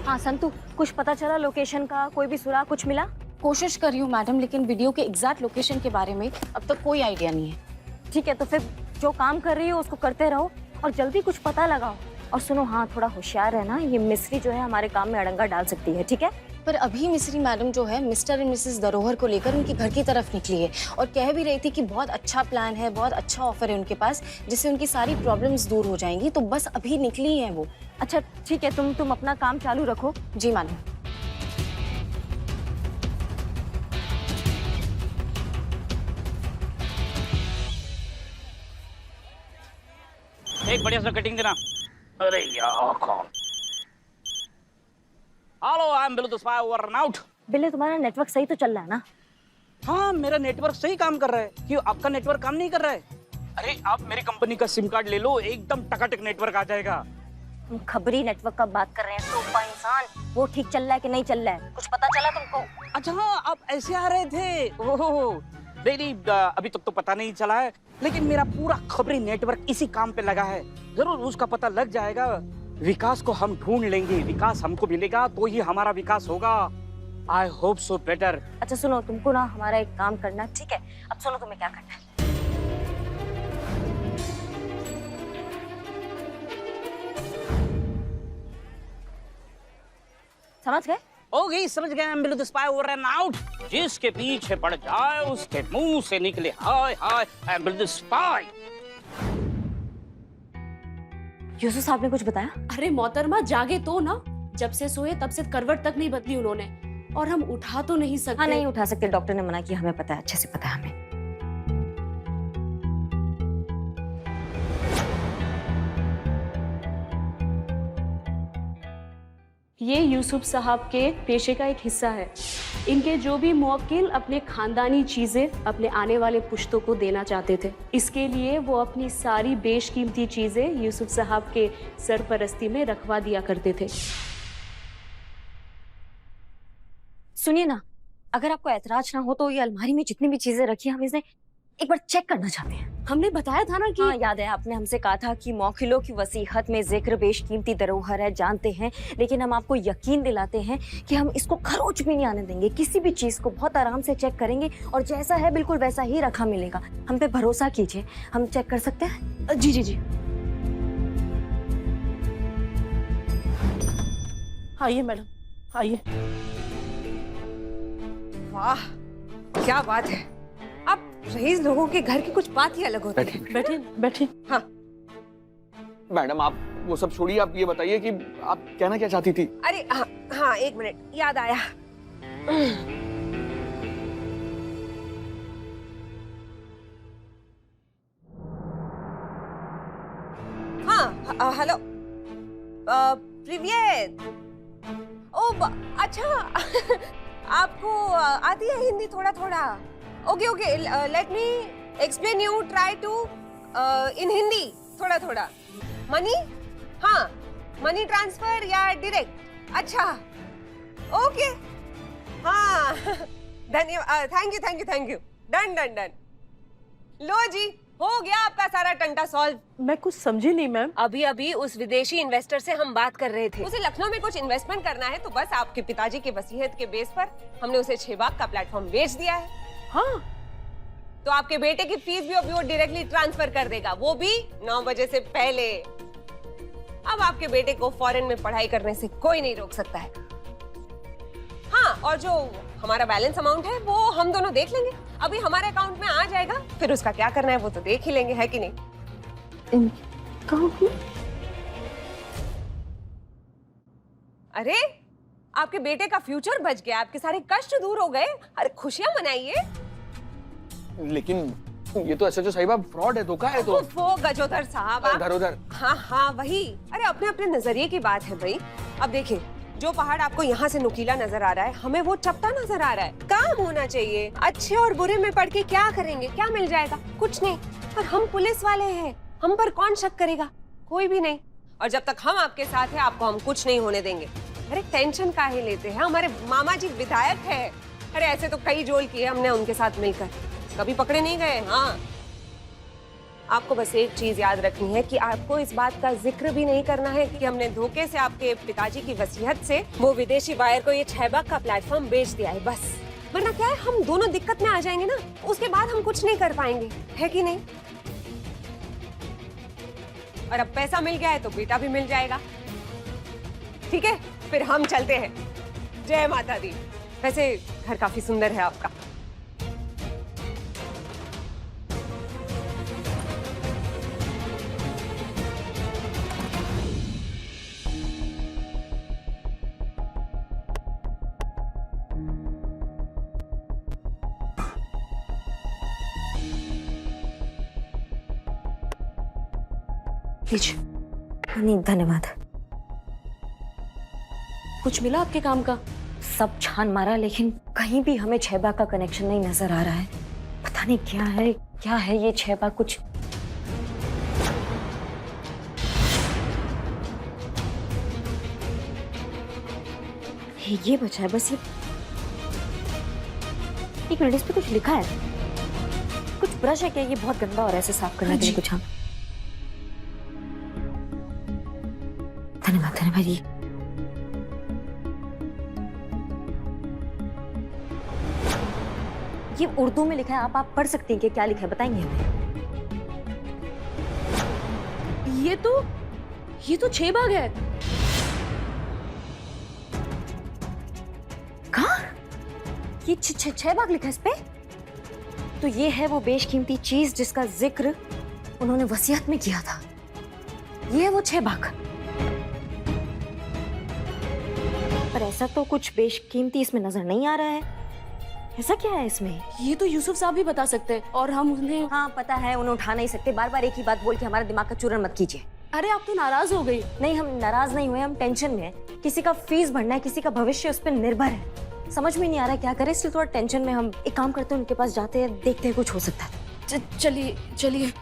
हाँ संतु, कुछ पता चला लोकेशन का? कोई भी सुराग कुछ मिला? कोशिश कर रही हूँ मैडम, लेकिन वीडियो के एग्जैक्ट लोकेशन के बारे में अब तक कोई आइडिया नहीं है। ठीक है, तो फिर जो काम कर रही हो उसको करते रहो और जल्दी कुछ पता लगाओ। और सुनो, हाँ थोड़ा होशियार है ना, ये मिस्री जो है हमारे काम में अड़ंगा डाल सकती है, ठीक है? पर अभी मिस्री मैडम जो है मिस्टर एंड मिसेस धरोहर को लेकर उनके घर की तरफ निकली है और कह भी रही थी कि बहुत अच्छा प्लान है, बहुत अच्छा ऑफर है उनके पास, जिससे उनकी सारी प्रॉब्लम्स दूर हो जाएंगी। तो बस अभी निकली है वो। अच्छा ठीक है, तुम अपना काम चालू रखो। जी मैडम। एक बढ़िया सा कटिंग देना। अरे यार कौन? Hello, I am Billu the spy over and out. बिल्ले, तुम्हारा नेटवर्क सही तो चल रहा है ना? हाँ, मेरा नेटवर्क सही काम कर रहा है। क्यों, आपका नेटवर्क काम नहीं कर रहा है? अरे आप मेरी कंपनी का सिम कार्ड ले लो, एकदम टकाटक नेटवर्क आ जाएगा। तुम खबरी नेटवर्क का बात कर रहे हैं, तो इंसान वो ठीक चल रहा है कि नहीं चल रहा है? कुछ पता चला तुमको? अच्छा हाँ, आप ऐसे आ रहे थे। ओहो, नहीं अभी तक तो पता नहीं चला है, लेकिन मेरा पूरा खबरी नेटवर्क इसी काम पे लगा है। जरूर उसका पता लग जाएगा। विकास को हम ढूंढ लेंगे, विकास हमको मिलेगा तो ही हमारा विकास होगा। I hope so better. अच्छा सुनो, तुमको ना हमारा एक काम करना, ठीक है? अब सुनो तुम्हें क्या करना है। समझ गए? ओके, समझ गए। I'm the spy over and out। जिसके पीछे पड़ जाए उसके मुंह से निकले हाय हाय। I'm the spy। यूसुफ साहब ने कुछ बताया? अरे मोहतरमा, जागे तो ना। जब से सोए तब से करवट तक नहीं बदली उन्होंने, और हम उठा तो नहीं सकते। हाँ नहीं उठा सकते, डॉक्टर ने मना किया। हमें पता है, अच्छे से पता है हमें। ये यूसुफ साहब के पेशे का एक हिस्सा है। इनके जो भी मुवक्किल अपने खानदानी चीजें अपने आने वाले पुश्तों को देना चाहते थे, इसके लिए वो अपनी सारी बेशकीमती चीजें यूसुफ साहब के सरपरस्ती में रखवा दिया करते थे। सुनिए ना, अगर आपको ऐतराज ना हो तो ये अलमारी में जितनी भी चीजें रखी हैं, हम इसे एक बार चेक करना चाहते हैं। हमने बताया था ना कि हाँ याद है, आपने हमसे कहा था कि मौखिलों की वसीहत में जिक्र बेशकीमती धरोहर है, जानते हैं, लेकिन हम आपको यकीन दिलाते हैं कि हम इसको खरोच भी नहीं आने देंगे। किसी भी चीज को बहुत आराम से चेक करेंगे और जैसा है बिल्कुल वैसा ही रखा मिलेगा। हम पे भरोसा कीजिए, हम चेक कर सकते हैं? जी जी जी। आइए मैडम, आइए। वाह, क्या बात है। अब रईस लोगों के घर की कुछ बात ही अलग होती है। बैठिए बैठिए। हाँ मैडम, आप वो सब छोड़िए, आप ये बताइए कि आप कहना क्या चाहती थी? अरे हाँ हाँ, एक मिनट, याद आया। हाँ हेलो प्रिवियत। अच्छा आपको आती है हिंदी थोड़ा थोड़ा? Okay okay, let me explain you, try to in Hindi थोड़ा थोड़ा। मनी, हाँ मनी ट्रांसफर या डायरेक्ट? अच्छा ओके, हाँ धन्यवाद, thank you. Done done done. लो जी, हो गया आपका सारा टंटा सॉल्व। मैं कुछ समझी नहीं मैम। अभी अभी उस विदेशी इन्वेस्टर से हम बात कर रहे थे। उसे लखनऊ में कुछ इन्वेस्टमेंट करना है, तो बस आपके पिताजी के वसीयत के बेस पर हमने उसे 6 बाग का प्लेटफॉर्म बेच दिया है। हाँ, तो आपके बेटे की फीस भी अभी वो डायरेक्टली ट्रांसफर कर देगा, वो भी 9 बजे से पहले। अब आपके बेटे को फॉरेन में पढ़ाई करने से कोई नहीं रोक सकता है। हाँ, और जो हमारा बैलेंस अमाउंट है वो हम दोनों देख लेंगे। अभी हमारे अकाउंट में आ जाएगा, फिर उसका क्या करना है वो तो देख ही लेंगे, है कि नहीं? अरे आपके बेटे का फ्यूचर बच गया, आपके सारे कष्ट दूर हो गए। अरे खुशियां मनाइए। लेकिन ये तो एसएचओ साहिबा फ्रॉड है, धोखा है। तो वो गजोदर साहब, इधर उधर। हाँ हाँ वही। अरे अपने अपने नजरिए की बात है भाई। अब देखिए, जो पहाड़ आपको यहाँ से नुकीला नजर आ रहा है, हमें वो चपटा नजर आ रहा है। काम होना चाहिए। अच्छे और बुरे में पढ़ के क्या करेंगे, क्या मिल जाएगा? कुछ नहीं। पर हम पुलिस वाले हैं, हम पर कौन शक करेगा? कोई भी नहीं। और जब तक हम आपके साथ हैं, आपको हम कुछ नहीं होने देंगे। अरे टेंशन काहे लेते हैं, हमारे मामा जी विधायक है। अरे ऐसे तो कई जोल किए हमने उनके साथ मिलकर, कभी पकड़े नहीं गए। हाँ आपको बस एक चीज याद रखनी है कि आपको इस बात का जिक्र भी नहीं करना है कि हमने धोखे से आपके पिताजी की वसीयत से वो विदेशी बायर को ये 6 बाग का प्लेटफॉर्म बेच दिया है, बस। वरना क्या है, हम दोनों दिक्कत में आ जाएंगे ना, उसके बाद हम कुछ नहीं कर पाएंगे, है कि नहीं? और अब पैसा मिल गया है तो बेटा भी मिल जाएगा। ठीक है, फिर हम चलते हैं। जय माता दी। वैसे घर काफी सुंदर है आपका। लीजिए। धन्यवाद। कुछ मिला आपके काम का? सब छान मारा लेकिन कहीं भी हमें 6 बाग का कनेक्शन नहीं नजर आ रहा है। पता नहीं क्या है ये 6 बाग। कुछ ये बचा है बस। ये एक मिनट, इस पे कुछ लिखा है। कुछ ब्रश है क्या? ये बहुत गंदा हो रहा है इसे साफ करने के लिए कुछ। हाँ, धन्यवाद धन्यवाद। ये उर्दू में लिखा है, आप पढ़ सकती हैं कि क्या लिखा है? बताएंगे हमें? ये तो 6 बाग है। कहाँ? ये 6 बाग लिखा है इस पे? तो ये है वो बेशकीमती चीज जिसका जिक्र उन्होंने वसीयत में किया था। ये है वो 6 बाग। पर ऐसा तो कुछ बेशकीमती इसमें नजर नहीं आ रहा है। ऐसा क्या है इसमें? ये तो यूसुफ साहब भी बता सकते हैं और हम उन्हें। हाँ पता है, उन्हें उठा नहीं सकते। बार बार एक ही बात बोल के हमारा दिमाग का चूरन मत कीजिए। अरे आप तो नाराज हो गई। नहीं, हम नाराज नहीं हुए, हम टेंशन में हैं। किसी का फीस भरना है, किसी का भविष्य उस पर निर्भर है। समझ में नहीं आ रहा क्या करें, इसलिए थोड़ा टेंशन में। हम एक काम करते हैं, उनके पास जाते हैं, देखते हैं कुछ हो सकता है। चलिए चलिए।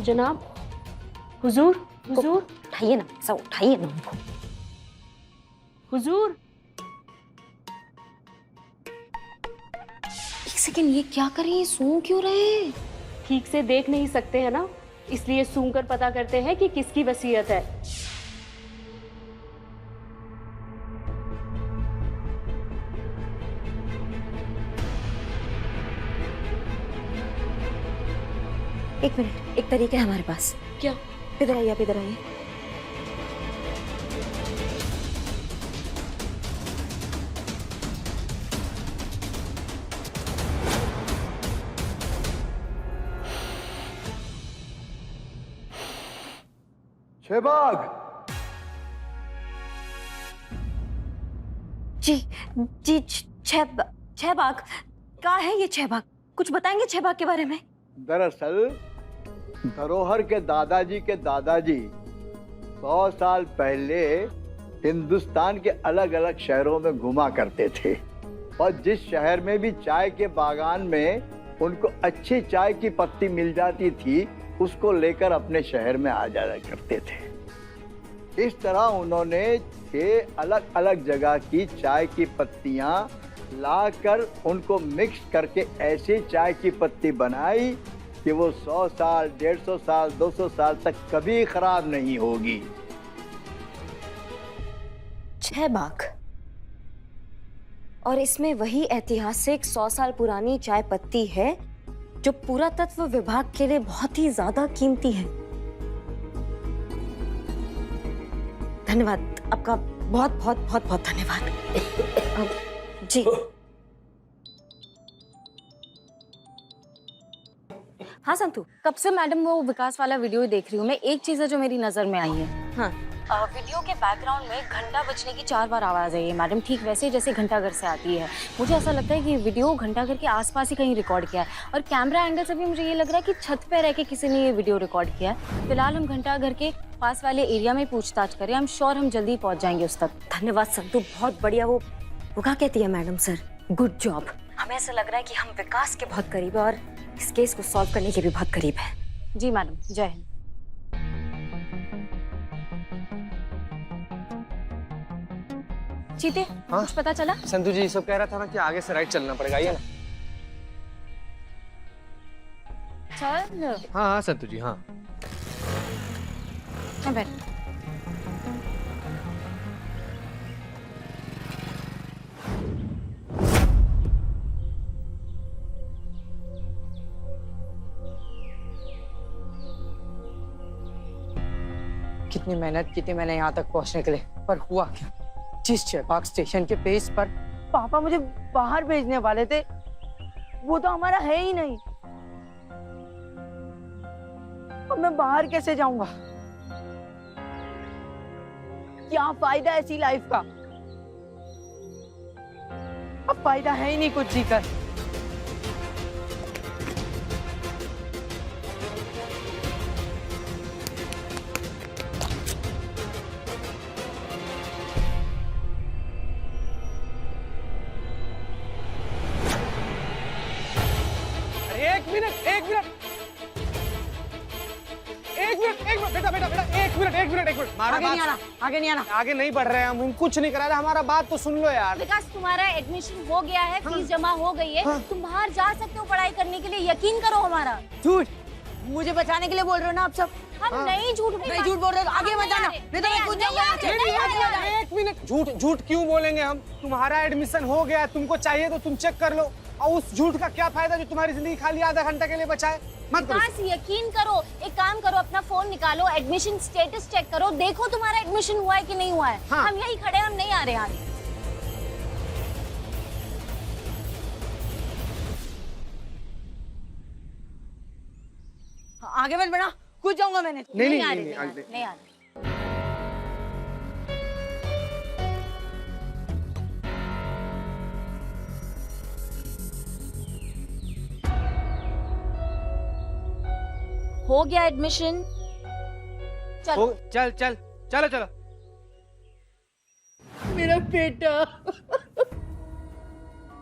जनाब, हुजूर हुजूर। उठाइए ना, ऐसा उठाइए ना उनको। हुजूर। एक सेकेंड, ये क्या कर रही है? सूंघ क्यों रहे हैं? ठीक से देख नहीं सकते हैं ना, इसलिए सूंघ कर पता करते हैं कि किसकी वसीयत है। एक मिनट, एक तरीका है हमारे पास। क्या? इधर आइए, आप इधर आइए। शहबाग। जी जी, 6 बाग। कहाँ है ये 6 बाग? कुछ बताएंगे 6 बाग के बारे में? दरअसल धरोहर के दादाजी 100 साल पहले हिंदुस्तान के अलग अलग शहरों में घुमा करते थे और जिस शहर में भी चाय के बागान में उनको अच्छी चाय की पत्ती मिल जाती थी उसको लेकर अपने शहर में आ जाया करते थे। इस तरह उन्होंने 6 अलग अलग जगह की चाय की पत्तियां लाकर उनको मिक्स करके ऐसी चाय की पत्ती बनाई कि वो 100 साल, 150 साल, 200 साल तक कभी खराब नहीं होगी। 6 बाग, और इसमें वही ऐतिहासिक 100 साल पुरानी चाय पत्ती है जो पुरातत्व विभाग के लिए बहुत ही ज्यादा कीमती है। धन्यवाद आपका, बहुत बहुत बहुत बहुत धन्यवाद। जी हाँ संतू। कब से मैडम वो विकास वाला वीडियो ही देख रही हूँ मैं। एक चीज है जो मेरी नजर में आई है। हाँ, वीडियो के बैकग्राउंड में घंटा बजने की 4 बार आवाज आई है मैडम, ठीक वैसे जैसे घंटाघर से आती है। मुझे ऐसा लगता है कि वीडियो घंटाघर के आसपास ही कहीं रिकॉर्ड किया है और कैमरा एंगल से भी मुझे ये लग रहा है कि छत पे रह के किसी ने ये वीडियो रिकॉर्ड किया है। फिलहाल हम घंटाघर के पास वाले एरिया में पूछताछ करें। आई एम श्योर हम जल्दी पहुंच जाएंगे उस तक। धन्यवाद संतू, बहुत बढ़िया। वो क्या कहती है मैडम सर, गुड जॉब। हमें ऐसा लग रहा है कि हम विकास के बहुत करीब है और इस केस को सॉल्व करने के भी बहुत करीब है। जी मैडम, जय हिंद। चीते, हाँ? कुछ पता चला? संतू जी सब कह रहा था ना कि आगे से राइट चलना पड़ेगा, ये ना। सर हाँ हाँ संतु जी, हाँ। बैठ। कितनी मेहनत की थी मैंने यहाँ तक पहुँचने के लिए, पर हुआ क्या? जिस चेपाक स्टेशन के बेस पर पापा मुझे बाहर भेजने वाले थे, वो तो हमारा है ही नहीं। अब मैं बाहर कैसे जाऊंगा? क्या फायदा ऐसी लाइफ का? अब फायदा है ही नहीं कुछ जीकर। एक मिनट बेटा, आगे नहीं आना, आगे नहीं आना। आगे नहीं बढ़ रहे हैं हम कुछ नहीं करा रहे, हमारा बात तो सुन लो यार। विकास, तुम्हारा एडमिशन हो गया है, फीस जमा हो गई है, तुम बाहर जा सकते हो पढ़ाई करने के लिए, यकीन करो हमारा। झूठ, मुझे बचाने के लिए बोल रहे हो ना आप सब? हम नहीं झूठ नहीं झूठ बोल रहे हो, आगे मत जाना, नहीं तो मैं कूद जाऊंगा यहाँ से। एक मिनट, झूठ क्यों बोलेंगे हम? तुम्हारा एडमिशन हो गया, तुमको चाहिए तो तुम चेक कर लो, और उस झूठ का क्या फायदा जो तुम्हारी जिंदगी खाली आधा घंटा के लिए बचाए? मत करो। विकास, यकीन करो, एक काम करो, अपना फोन निकालो, एडमिशन स्टेटस चेक करो, देखो तुम्हारा एडमिशन हुआ है कि नहीं हुआ है। हाँ। हम यही खड़े हैं, हम नहीं आ रहे आगे। आगे मत बढ़ा, कूद जाऊंगा मैंने। नहीं आ नहीं रहे, नहीं, नहीं आ रहे। हो गया एडमिशन। चलो चल चल चलो चलो। मेरा बेटा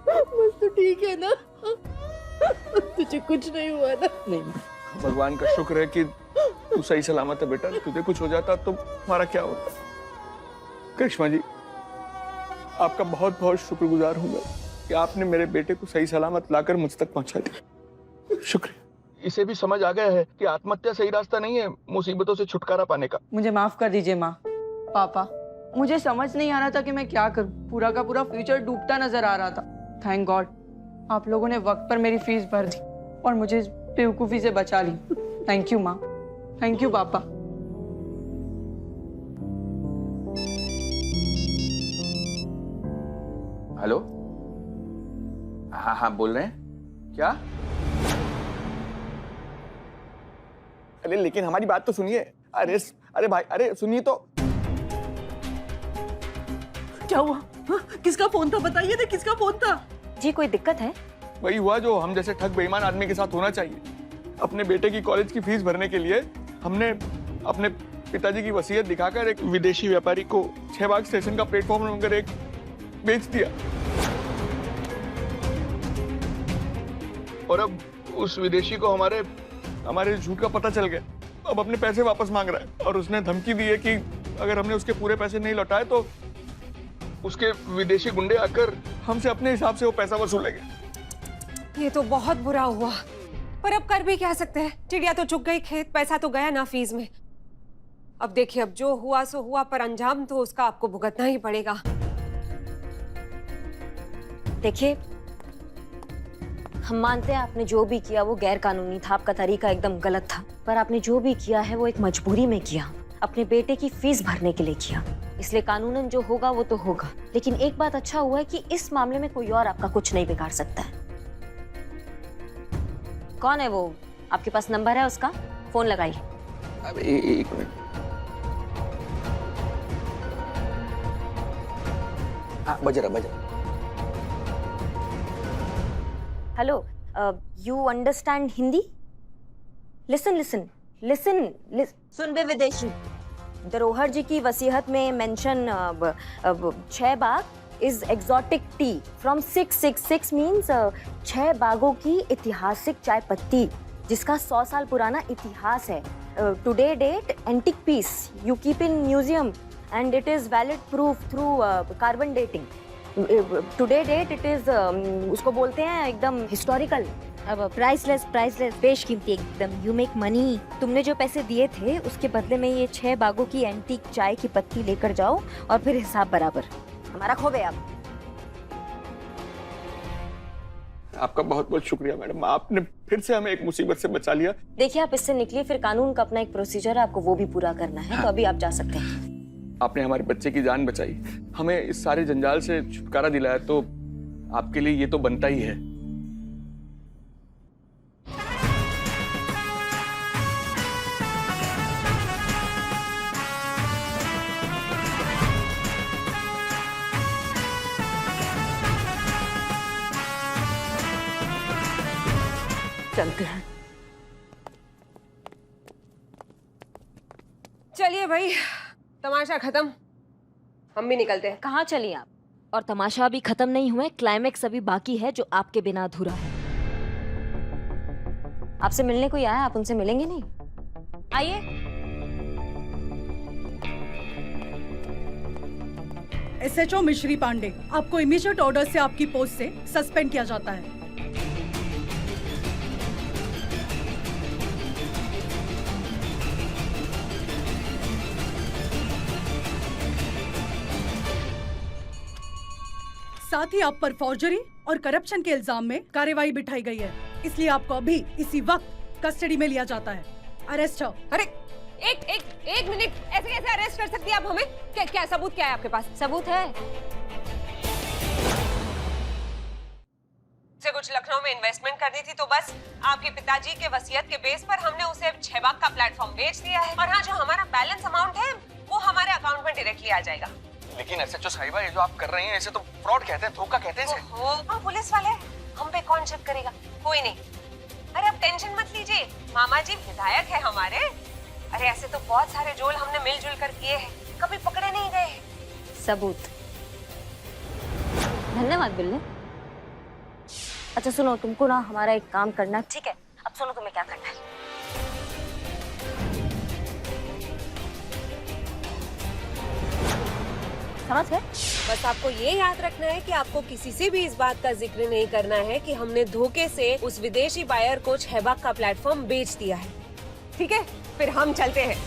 बस तो ठीक है ना? तुझे कुछ नहीं हुआ ना? नहीं, भगवान का शुक्र है कि तू सही सलामत है बेटा। तुझे कुछ हो जाता तो हमारा क्या होता? करिश्मा जी, आपका बहुत बहुत शुक्रगुजार हूँ मैं कि आपने मेरे बेटे को सही सलामत लाकर मुझ तक पहुंचा दिया। शुक्रिया। इसे भी समझ आ गया है कि आत्महत्या सही रास्ता नहीं है मुसीबतों से छुटकारा पाने का। मुझे माफ कर दीजिए माँ, पापा, मुझे समझ नहीं आ रहा था कि मैं क्या करूं। पूरा का पूरा फ्यूचर डूबता नजर आ रहा था। थैंक गॉड आप लोगों ने वक्त पर मेरी फीस भर दी और मुझे इस बेवकूफी से बचा ली। थैंक यू माँ, थैंक यू पापा। हेलो, हाँ हाँ बोल रहे हैं क्या? अरे लेकिन हमारी बात तो सुनिए। अरे भाई, अरे सुनिए तो। क्या हुआ? किसका फोन था? बताइए ना, किसका फोन था? जी कोई दिक्कत है? वही हुआ जो हम जैसे ठग बेईमान आदमी के साथ होना चाहिए। अपने बेटे की कॉलेज की फीस भरने के लिए हमने अपने पिताजी की वसीयत दिखाकर एक विदेशी व्यापारी को 6 बाग स्टेशन का प्लेटफॉर्म नंबर 1 बेच दिया, और अब उस विदेशी को हमारे झूठ का पता चल गया। अब अपने पैसे वापस मांग रहा है और उसने धमकी दी है कि अगर हमने उसके पूरे पैसे नहीं लौटाए तो उसके विदेशी गुंडे आकर हमसे अपने हिसाब से वो पैसा वसूलेंगे। ये तो बहुत बुरा हुआ, पर अब कर भी क्या सकते हैं? चिड़िया तो चुग गई खेत, पैसा तो गया ना फीस में। अब देखिए, अब जो हुआ सो हुआ, पर अंजाम तो उसका आपको भुगतना ही पड़ेगा। देखिए, हम मानते हैं आपने जो भी किया वो गैर कानूनी था, आपका तरीका एकदम गलत था, पर आपने जो भी किया है वो एक मजबूरी में किया, अपने बेटे की फीस भरने के लिए किया। इसलिए कानूनन जो होगा वो तो होगा, लेकिन एक बात अच्छा हुआ है कि इस मामले में कोई और आपका कुछ नहीं बिगाड़ सकता है। कौन है वो? आपके पास नंबर है उसका? फोन लगाइए। अब एक मिनट। हाँ, बज रहा। Hello, you understand Hindi? Listen listen listen. सुन बे विदेशी, धरोहर जी की वसीयत में मेंशन 6 बाग is exotic tea from 666 means 6 बागों की ऐतिहासिक चाय पत्ती जिसका 100 साल पुराना इतिहास है। Today date antique piece you keep in museum and it is valid proof through carbon dating. Today date it is उसको बोलते हैं एकदम हिस्टोरिकल। अब प्राइसलेस प्राइसलेस, बेशकीमती एकदम। You make money. तुमने जो पैसे दिए थे उसके बदले में ये 6 बागों की एंटीक चाय की पत्ती लेकर जाओ और फिर हिसाब बराबर। हमारा खो गया आप। आपका बहुत बहुत शुक्रिया मैडम, आपने फिर से हमें एक मुसीबत से बचा लिया। देखिए आप इससे निकलिए, फिर कानून का अपना एक प्रोसीजर है, आपको वो भी पूरा करना है। तो अभी आप जा सकते हैं। आपने हमारे बच्चे की जान बचाई, हमें इस सारे जंजाल से छुटकारा दिलाया, तो आपके लिए ये तो बनता ही है। चलते हैं। चलिए भाई, तमाशा खत्म, हम भी निकलते हैं। कहाँ चलिए आप? और तमाशा अभी खत्म नहीं हुआ है, क्लाइमेक्स अभी बाकी है जो आपके बिना अधूरा है। आपसे मिलने कोई आया, आप उनसे मिलेंगे नहीं? आइए। एसएचओ मिश्री पांडे, आपको इमीडिएट ऑर्डर से आपकी पोस्ट से सस्पेंड किया जाता है। साथ ही आप पर फॉर्जरी और करप्शन के इल्जाम में कार्यवाही बिठाई गई है, इसलिए आपको अभी इसी वक्त कस्टडी में लिया जाता है। अरेस्ट हो। अरे एक मिनट, ऐसे कैसे अरेस्ट कर सकती है आप हमें? क्या सबूत क्या है आपके पास? सबूत है। से कुछ लखनऊ में इन्वेस्टमेंट करनी थी, तो बस आपके पिताजी के वसीयत के बेस पर हमने उसे 6 बाग का प्लेटफॉर्म बेच दिया है। और हाँ, जो हमारा बैलेंस अमाउंट है वो हमारे अकाउंट में डायरेक्टली आ जाएगा। लेकिन एसएचओ साहिबा, ये जो आप कर रही हैं इसे तो फ्रॉड कहते हैं, धोखा कहते हैं इसे। हाँ, पुलिस वाले हम पे कौन शक करेगा? कोई नहीं। अरे आप टेंशन मत लीजिए, मामा जी विधायक है हमारे। अरे ऐसे तो बहुत सारे जोल हमने मिलजुल कर किए हैं, कभी पकड़े नहीं गए। सबूत। धन्यवाद बिल्ले। अच्छा सुनो, तुमको ना हमारा एक काम करना, ठीक है? अब सुनो तुम्हें क्या करना है। समझ गए? बस आपको ये याद रखना है कि आपको किसी से भी इस बात का जिक्र नहीं करना है कि हमने धोखे से उस विदेशी बायर को 6 बाग का प्लेटफॉर्म बेच दिया है, ठीक है? फिर हम चलते हैं।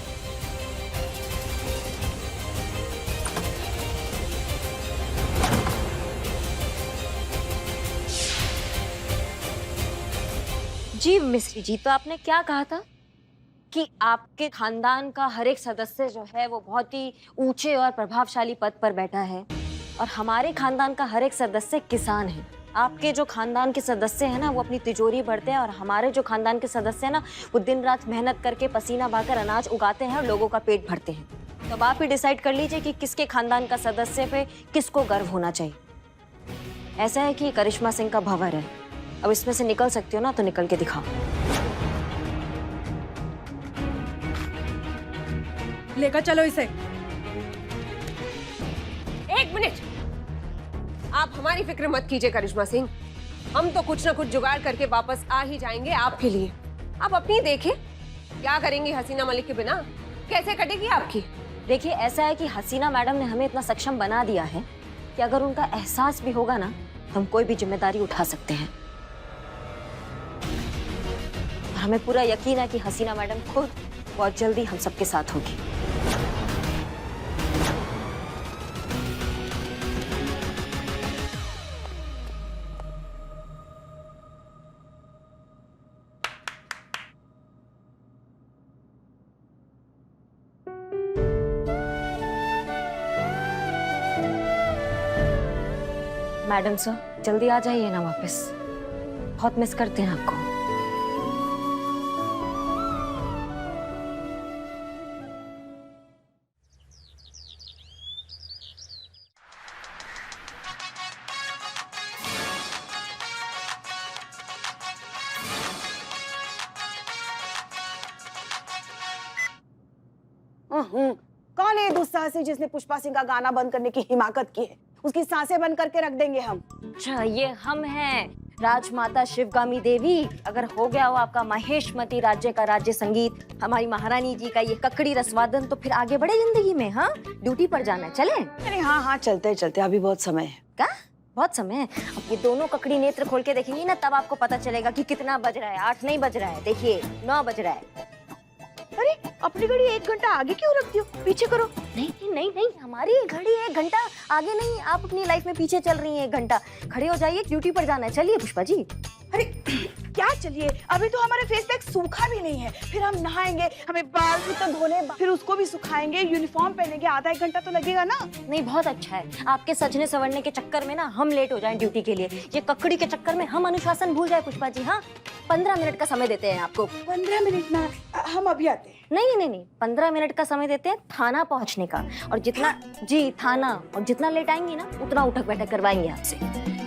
जी मिश्री जी, तो आपने क्या कहा था कि आपके खानदान का हर एक सदस्य जो है वो बहुत ही ऊंचे और प्रभावशाली पद पर बैठा है, और हमारे खानदान का हर एक सदस्य किसान है। आपके जो खानदान के सदस्य हैं ना वो अपनी तिजोरी भरते हैं, और हमारे जो खानदान के सदस्य हैं ना वो दिन रात मेहनत करके पसीना बहाकर अनाज उगाते हैं और लोगों का पेट भरते हैं। तो अब आप ही डिसाइड कर लीजिए कि किसके खानदान का सदस्य पे किसको गर्व होना चाहिए। ऐसा है कि करिश्मा सिंह का भंवर है, अब इसमें से निकल सकती हो ना, तो निकल के दिखाओ। लेकर चलो इसे। एक मिनट, आप हमारी फिक्र मत कीजिए करिश्मा सिंह, हम तो कुछ ना कुछ जुगाड़ करके वापस आ ही जाएंगे आपके लिए। आप अपनी देखिए, क्या करेंगी हसीना मलिक के बिना? कैसे कटेगी आपकी? देखिए ऐसा है कि हसीना मैडम ने हमें इतना सक्षम बना दिया है कि अगर उनका एहसास भी होगा ना, हम कोई भी जिम्मेदारी उठा सकते हैं। और हमें पूरा यकीन है कि हसीना मैडम खुद बहुत जल्दी हम सबके साथ होगी। मैडम सर जल्दी आ जाइए ना वापस, बहुत मिस करते हैं आपको। कौन है ये दुस्साहसी जिसने पुष्पा सिंह का गाना बंद करने की हिमाकत की है? उसकी सांसें बंद करके रख देंगे हम। अच्छा ये हम हैं, राजमाता शिवगामी देवी। अगर हो गया हो आपका महेशमती राज्य का राज्य संगीत, हमारी महारानी जी का ये ककड़ी रसवादन, तो फिर आगे बढ़े जिंदगी में। हाँ ड्यूटी पर जाना है, चले? अरे हाँ हाँ चलते चलते, अभी बहुत समय है। क्या बहुत समय है। अब ये दोनों ककड़ी नेत्र खोल के देखेंगी ना, तब आपको पता चलेगा कि कितना बज रहा है। 8 नहीं बज रहा है, देखिए 9 बज रहा है। अरे अपनी घड़ी 1 घंटा आगे क्यों रखती हो? पीछे करो। नहीं नहीं नहीं नहीं, हमारी घड़ी 1 घंटा आगे नहीं, आप अपनी लाइफ में पीछे चल रही हैं 1 घंटा। खड़े हो जाइए, ड्यूटी पर जाना है। चलिए पुष्पा जी। अरे क्या चलिए, अभी तो हमारा फेस पैक सूखा भी नहीं है, फिर हम नहाएंगे, हमें बाल भी तो धोने, फिर उसको भी सुखाएंगे, यूनिफॉर्म पहनेंगे, आधा 1 घंटा तो लगेगा ना। नहीं, बहुत अच्छा है। आपके सजने संवरने के चक्कर में ना हम लेट हो जाएं ड्यूटी के लिए, ये ककड़ी के चक्कर में हम अनुशासन भूल जाए पुष्पा जी। हाँ, 15 मिनट का समय देते हैं आपको। 15 मिनट ना, हम अभी आते हैं। नहीं नहीं नहीं, 15 मिनट का समय देते हैं थाना पहुंचने का, और जितना जी थाना, और जितना लेट आएंगी ना उतना उठक बैठक करवाएंगे आपसे।